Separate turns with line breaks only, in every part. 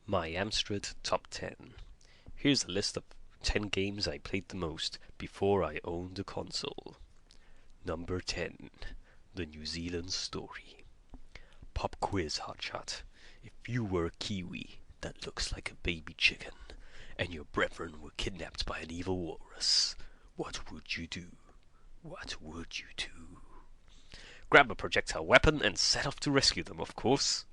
My Amstrad Top 10. Here's a list of 10 games I played the most before I owned a console. Number 10. The New Zealand Story. Pop quiz, hotshot. If you were a kiwi that looks like a baby chicken, and your brethren were kidnapped by an evil walrus, what would you do? What would you do? Grab a projectile weapon and set off to rescue them, of course.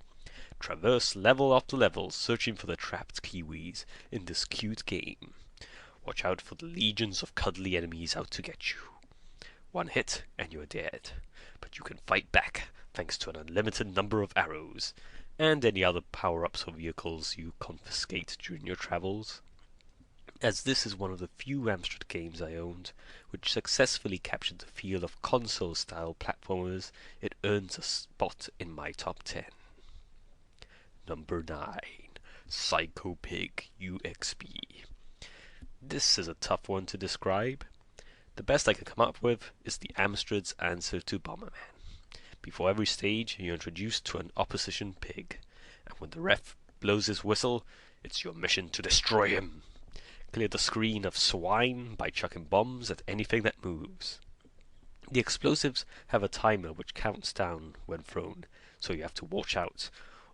Traverse level after level, searching for the trapped kiwis in this cute game. Watch out for the legions of cuddly enemies out to get you. One hit and you're dead, but you can fight back thanks to an unlimited number of arrows, and any other power-ups or vehicles you confiscate during your travels. As this is one of the few Amstrad games I owned which successfully captured the feel of console-style platformers, it earns a spot in my top 10. Number 9. Psycho Pig UXB. This is a tough one to describe. The best I can come up with is the Amstrad's answer to Bomberman. Before every stage, you're introduced to an opposition pig, and when the ref blows his whistle, it's your mission to destroy him. Clear the screen of swine by chucking bombs at anything that moves. The explosives have a timer which counts down when thrown, so you have to watch out,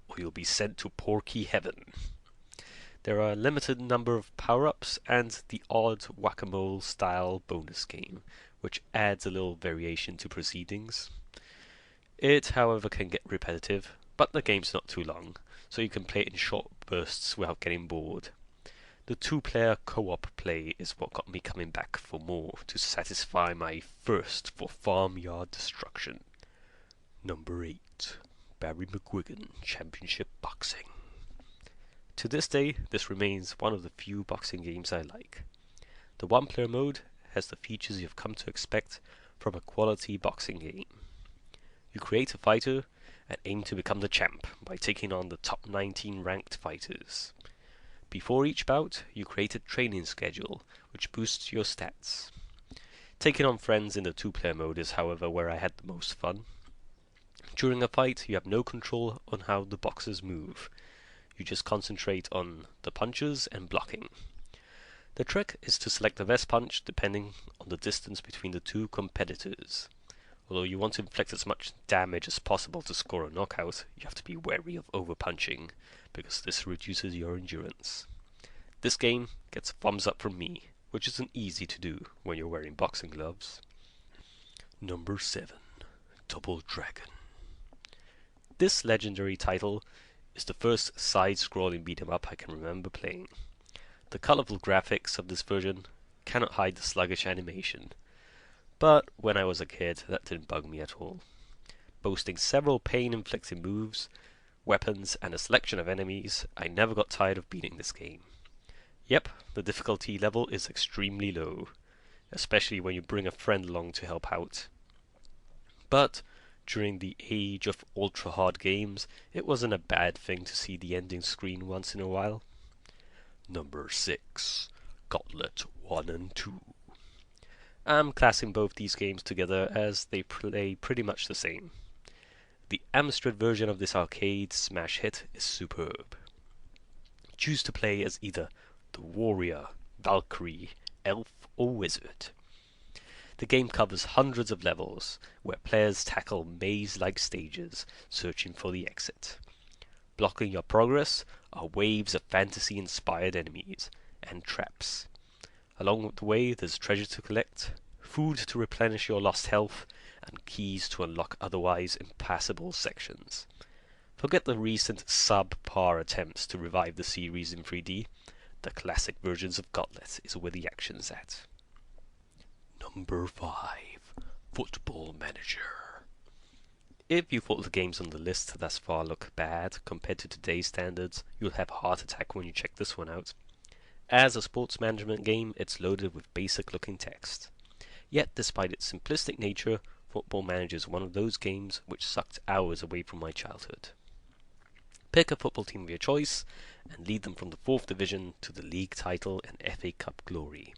or you'll be sent to Porky Heaven. There are a limited number of power-ups and the odd whack-a-mole style bonus game, which adds a little variation to proceedings. It, however, can get repetitive, but the game's not too long, so you can play it in short bursts without getting bored. The two-player co-op play is what got me coming back for more to satisfy my thirst for farmyard destruction. Number 8. Barry McGuigan Championship Boxing. To this day, this remains one of the few boxing games I like. The one-player mode has the features you've come to expect from a quality boxing game. You create a fighter and aim to become the champ by taking on the top 19 ranked fighters. Before each bout, you create a training schedule which boosts your stats. Taking on friends in the two-player mode is, however, where I had the most fun. During a fight, you have no control on how the boxers move. You just concentrate on the punches and blocking. The trick is to select the best punch depending on the distance between the two competitors. Although you want to inflict as much damage as possible to score a knockout, you have to be wary of over-punching, because this reduces your endurance. This game gets a thumbs up from me, which isn't easy to do when you're wearing boxing gloves. Number 7. Double Dragon. This legendary title is the first side-scrolling beat-em-up I can remember playing. The colourful graphics of this version cannot hide the sluggish animation, but when I was a kid that didn't bug me at all. Boasting several pain-inflicting moves, weapons, and a selection of enemies, I never got tired of beating this game. Yep, the difficulty level is extremely low, especially when you bring a friend along to help out. But during the age of ultra-hard games, it wasn't a bad thing to see the ending screen once in a while. Number 6. Gauntlet 1 and 2. I'm classing both these games together as they play pretty much the same. The Amstrad version of this arcade smash hit is superb. Choose to play as either the warrior, Valkyrie, elf, or wizard. The game covers hundreds of levels, where players tackle maze-like stages, searching for the exit. Blocking your progress are waves of fantasy-inspired enemies and traps. Along the way, there's treasure to collect, food to replenish your lost health, and keys to unlock otherwise impassable sections. Forget the recent subpar attempts to revive the series in 3D. The classic versions of Gauntlet is where the action's at. Number 5. Football Manager. If you thought the games on the list thus far look bad compared to today's standards, you'll have a heart attack when you check this one out. As a sports management game, it's loaded with basic-looking text. Yet, despite its simplistic nature, Football Manager is one of those games which sucked hours away from my childhood. Pick a football team of your choice and lead them from the 4th Division to the league title and FA Cup glory.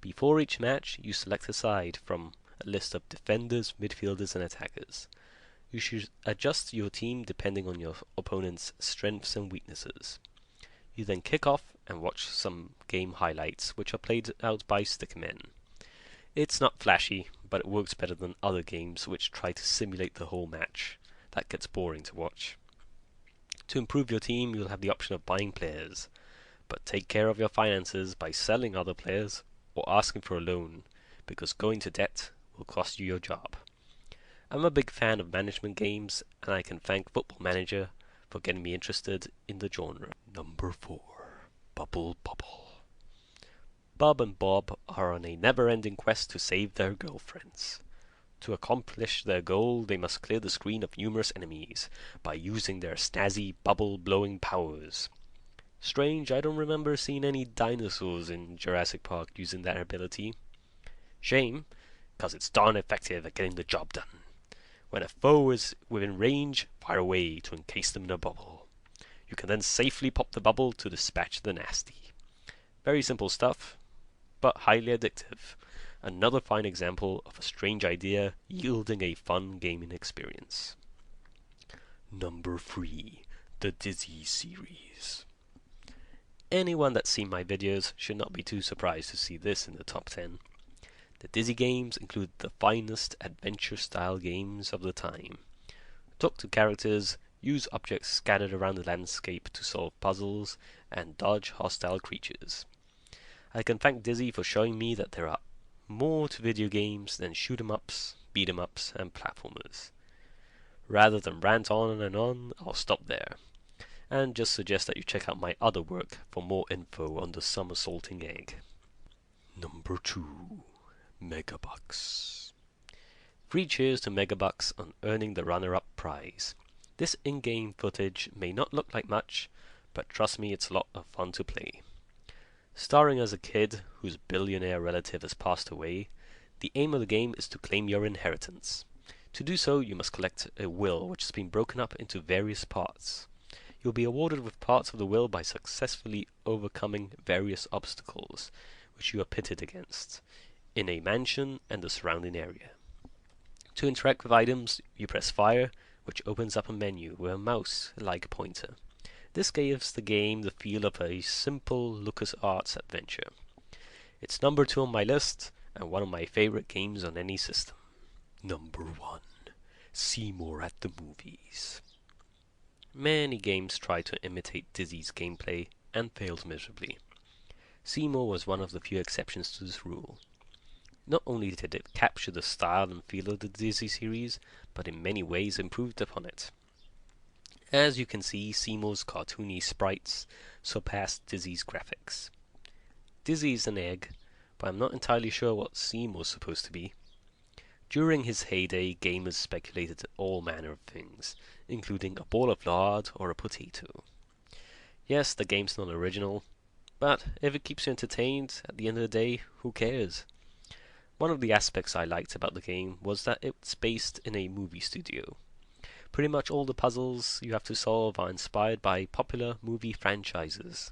Before each match, you select a side from a list of defenders, midfielders, and attackers. You should adjust your team depending on your opponent's strengths and weaknesses. You then kick off and watch some game highlights, which are played out by stickmen. It's not flashy, but it works better than other games which try to simulate the whole match. That gets boring to watch. To improve your team, you'll have the option of buying players, but take care of your finances by selling other players or asking for a loan, because going to debt will cost you your job. I'm a big fan of management games, and I can thank Football Manager for getting me interested in the genre. Number 4. Bubble Bobble. Bob and Bob are on a never-ending quest to save their girlfriends. To accomplish their goal, they must clear the screen of numerous enemies by using their snazzy bubble-blowing powers. Strange, I don't remember seeing any dinosaurs in Jurassic Park using that ability. Shame, cause it's darn effective at getting the job done. When a foe is within range, fire away to encase them in a bubble. You can then safely pop the bubble to dispatch the nasty. Very simple stuff, but highly addictive. Another fine example of a strange idea yielding a fun gaming experience. Number 3. The Dizzy series. Anyone that's seen my videos should not be too surprised to see this in the top 10. The Dizzy games include the finest adventure-style games of the time. Talk to characters, use objects scattered around the landscape to solve puzzles, and dodge hostile creatures. I can thank Dizzy for showing me that there are more to video games than shoot-'em-ups, beat-'em-ups, and platformers. Rather than rant on and on, I'll stop there, and just suggest that you check out my other work for more info on the somersaulting egg. Number 2. Megabucks. 3 cheers to Megabucks on earning the runner-up prize. This in-game footage may not look like much, but trust me, it's a lot of fun to play. Starring as a kid whose billionaire relative has passed away, the aim of the game is to claim your inheritance. To do so, you must collect a will which has been broken up into various parts. You'll be awarded with parts of the will by successfully overcoming various obstacles, which you are pitted against, in a mansion and the surrounding area. To interact with items, you press fire, which opens up a menu with a mouse-like pointer. This gives the game the feel of a simple LucasArts adventure. It's number 2 on my list, and one of my favorite games on any system. Number 1. Seymour at the Movies. Many games try to imitate Dizzy's gameplay and failed miserably. Seymour was one of the few exceptions to this rule. Not only did it capture the style and feel of the Dizzy series, but in many ways improved upon it. As you can see, Seymour's cartoony sprites surpassed Dizzy's graphics. Dizzy is an egg, but I'm not entirely sure what Seymour's supposed to be. During his heyday, gamers speculated all manner of things, including a ball of lard or a potato. Yes, the game's not original, but if it keeps you entertained, at the end of the day, who cares? One of the aspects I liked about the game was that it's based in a movie studio. Pretty much all the puzzles you have to solve are inspired by popular movie franchises.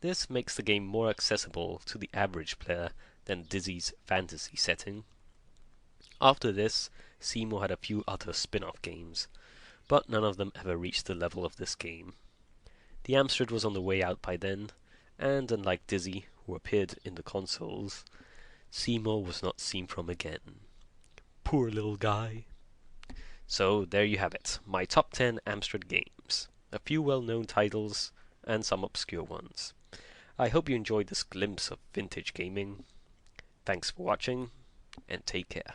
This makes the game more accessible to the average player than Dizzy's fantasy setting. After this, Seymour had a few other spin-off games, but none of them ever reached the level of this game. The Amstrad was on the way out by then, and unlike Dizzy, who appeared in the consoles, Seymour was not seen from again. Poor little guy. So there you have it, my top 10 Amstrad games. A few well-known titles, and some obscure ones. I hope you enjoyed this glimpse of vintage gaming. Thanks for watching, and take care.